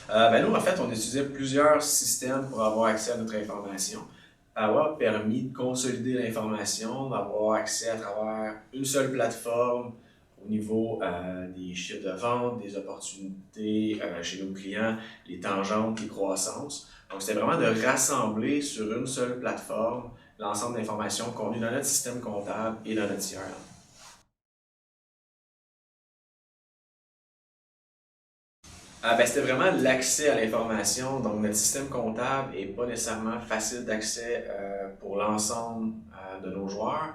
Nous, en fait, on utilisait plusieurs systèmes pour avoir accès à notre information. Power a permis de consolider l'information, d'avoir accès à travers une seule plateforme au niveau des chiffres de vente, des opportunités chez nos clients, les tangentes, les croissances. Donc, c'était vraiment de rassembler sur une seule plateforme l'ensemble d'informations contenues dans notre système comptable et dans notre CRM. C'était vraiment l'accès à l'information. Donc, notre système comptable n'est pas nécessairement facile d'accès pour l'ensemble de nos joueurs.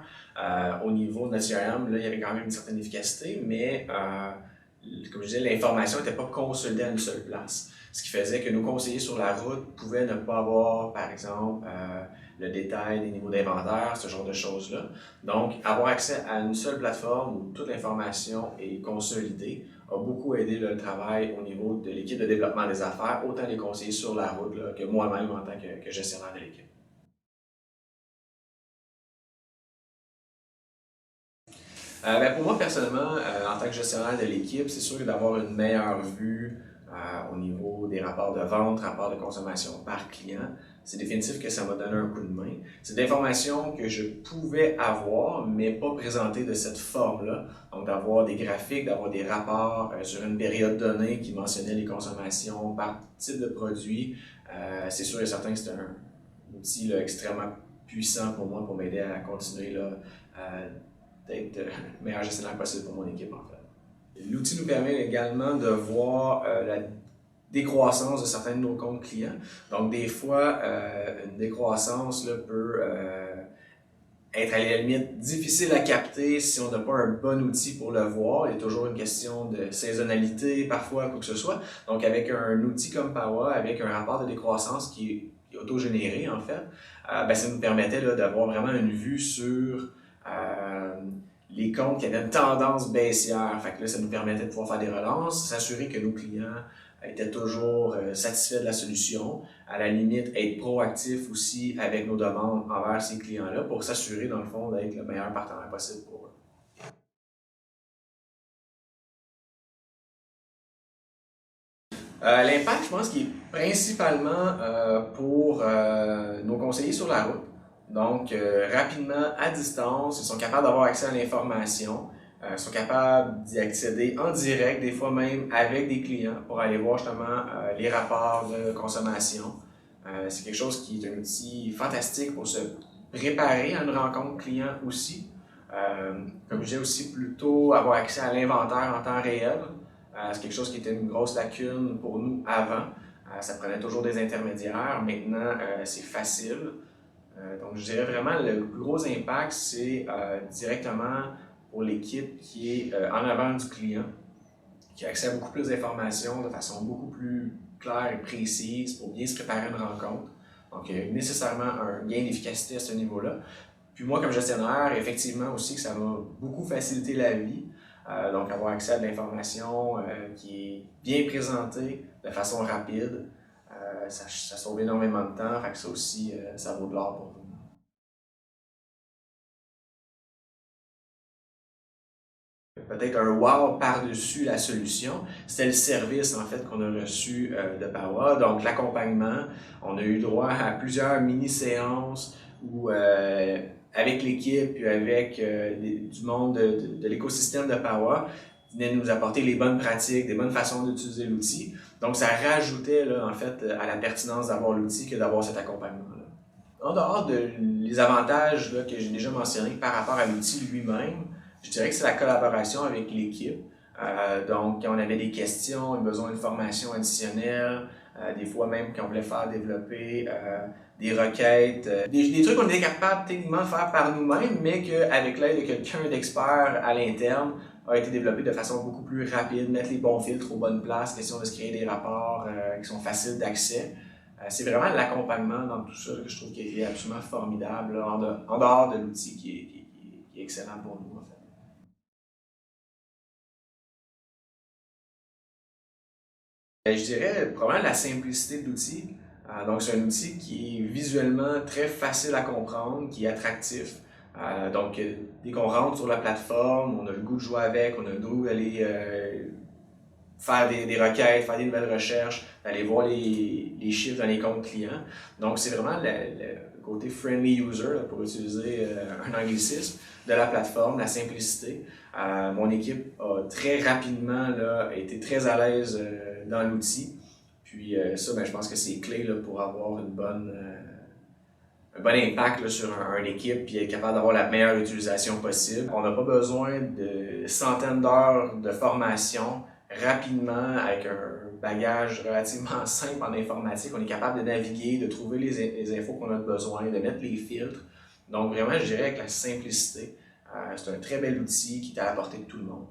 Au niveau de notre CRM, là, il y avait quand même une certaine efficacité, mais comme je disais, l'information n'était pas consolidée à une seule place. Ce qui faisait que nos conseillers sur la route pouvaient ne pas avoir, par exemple, le détail des niveaux d'inventaire, ce genre de choses-là. Donc, avoir accès à une seule plateforme où toute l'information est consolidée a beaucoup aidé le travail au niveau de l'équipe de développement des affaires, autant les conseillers sur la route là, que moi-même en tant que gestionnaire de l'équipe. Pour moi, personnellement, en tant que gestionnaire de l'équipe, c'est sûr que d'avoir une meilleure vue au niveau des rapports de vente, rapports de consommation par client, c'est définitif que ça m'a donné un coup de main. C'est des informations que je pouvais avoir, mais pas présentées de cette forme-là. Donc, d'avoir des graphiques, d'avoir des rapports sur une période donnée qui mentionnaient les consommations par type de produit, c'est sûr et certain que c'est un outil là, extrêmement puissant pour moi pour m'aider à continuer là, d'être le meilleur gestionnaire possible pour mon équipe, en fait. L'outil nous permet également de voir la décroissance de certains de nos comptes clients. Donc, des fois, une décroissance là, peut être à la limite difficile à capter si on n'a pas un bon outil pour le voir. Il y a toujours une question de saisonnalité, parfois, quoi que ce soit. Donc, avec un outil comme Power, avec un rapport de décroissance qui est autogénéré, en fait, ça nous permettait d'avoir vraiment une vue sur les comptes qui avaient une tendance baissière. Fait que là, ça nous permettait de pouvoir faire des relances, s'assurer que nos clients étaient toujours satisfaits de la solution. À la limite, être proactif aussi avec nos demandes envers ces clients-là pour s'assurer, dans le fond, d'être le meilleur partenaire possible pour eux. L'impact, je pense qu'il est principalement pour nos conseillers sur la route. Donc, rapidement, à distance, ils sont capables d'avoir accès à l'information, sont capables d'y accéder en direct, des fois même avec des clients pour aller voir justement les rapports de consommation. C'est quelque chose qui est un outil fantastique pour se préparer à une rencontre client aussi. Comme je disais aussi, plutôt avoir accès à l'inventaire en temps réel. C'est quelque chose qui était une grosse lacune pour nous avant. Ça prenait toujours des intermédiaires. Maintenant, c'est facile. Donc, je dirais vraiment le plus gros impact, c'est directement pour l'équipe qui est en avant du client, qui a accès à beaucoup plus d'informations de façon beaucoup plus claire et précise pour bien se préparer à une rencontre. Donc, il y a nécessairement un gain d'efficacité à ce niveau-là. Puis moi, comme gestionnaire, effectivement aussi que ça m'a beaucoup facilité la vie. Donc, avoir accès à de l'information qui est bien présentée de façon rapide, ça sauve énormément de temps. Fait que ça aussi, ça vaut de l'or pour nous. Peut-être un wow par-dessus la solution, c'était le service en fait qu'on a reçu de Power. Donc l'accompagnement, on a eu droit à plusieurs mini-séances où avec l'équipe puis avec du monde de l'écosystème de Power, venaient nous apporter les bonnes pratiques, des bonnes façons d'utiliser l'outil. Donc ça rajoutait là, en fait à la pertinence d'avoir l'outil que d'avoir cet accompagnement-là. En dehors de les avantages là, que j'ai déjà mentionnés par rapport à l'outil lui-même, je dirais que c'est la collaboration avec l'équipe. Donc, quand on avait des questions, besoin de formation additionnelle, des fois même quand on voulait faire développer des requêtes, des trucs qu'on était capable techniquement de faire par nous-mêmes, mais qu'avec l'aide de quelqu'un d'expert à l'interne, a été développé de façon beaucoup plus rapide, mettre les bons filtres aux bonnes places, question de se créer des rapports qui sont faciles d'accès. C'est vraiment l'accompagnement dans tout ça que je trouve qui est absolument formidable, là, en dehors de l'outil qui est excellent pour nous, en fait. Je dirais probablement la simplicité de l'outil. Donc, c'est un outil qui est visuellement très facile à comprendre, qui est attractif. Donc, dès qu'on rentre sur la plateforme, on a le goût de jouer avec, on a le goût d'aller faire des requêtes, faire des nouvelles recherches, d'aller voir les chiffres dans les comptes clients. Donc, c'est vraiment le côté friendly user, là, pour utiliser un anglicisme, de la plateforme, la simplicité. Mon équipe a très rapidement été très à l'aise dans l'outil. Puis ça, ben, je pense que c'est clé là, pour avoir un bon impact là, sur une équipe et être capable d'avoir la meilleure utilisation possible. On n'a pas besoin de centaines d'heures de formation rapidement avec un bagage relativement simple en informatique. On est capable de naviguer, de trouver les infos qu'on a besoin, de mettre les filtres. Donc vraiment, je dirais avec la simplicité, c'est un très bel outil qui est à la portée de tout le monde.